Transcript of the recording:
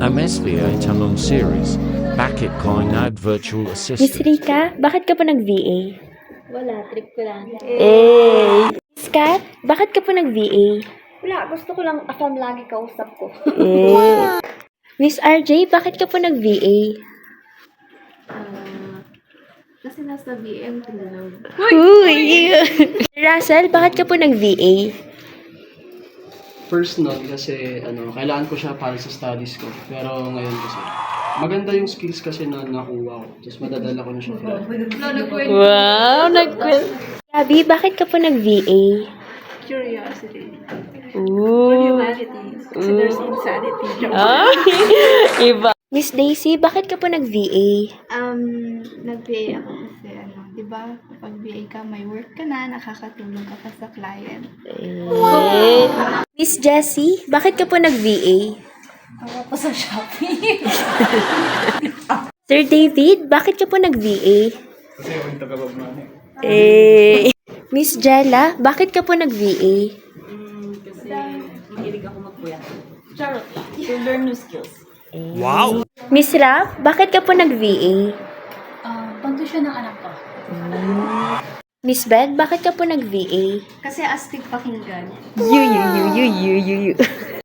MSVA Tanong Series. Bakit ko nag virtual Miss assistant? Rika, bakit ka po nag-VA? Wala, trip ko lang. Miss Kat, bakit ka po nag-VA? Wala, gusto ko lang affirm lagi kausap ko. Miss RJ, bakit ka po nag-VA? Kasi nasa BM tulog. Uy! Russell, bakit ka po nag-VA? First note kasi kailangan ko siya para sa studies ko. Pero ngayon kasi maganda yung skills kasi na nakuha ko. Tapos madadala ko na siya. Wow, Gabi, bakit ka po nag-VA? Curiosity. Ooh. Humanities. Kasi there's insanity. Iba. Miss Daisy, bakit ka po nag-VA? Nag-VA ako kasi di ba, kapag VA ka, may work ka na, nakakatulong ka pa sa client. Miss Jessie, bakit ka po nag-VA? Ako po sa Shopee. Sir David, bakit ka po nag-VA? Kasi ako yung tagapagmana. Miss Jella, bakit ka po nag-VA? Kasi mahilig ako magpuyat. Charot lang. To learn new skills. Miss Raf, bakit ka po nag-VA? Pagdusyon ng anak ko. Miss Beth, bakit ka po nag-VA? Kasi astig pakinggan. You.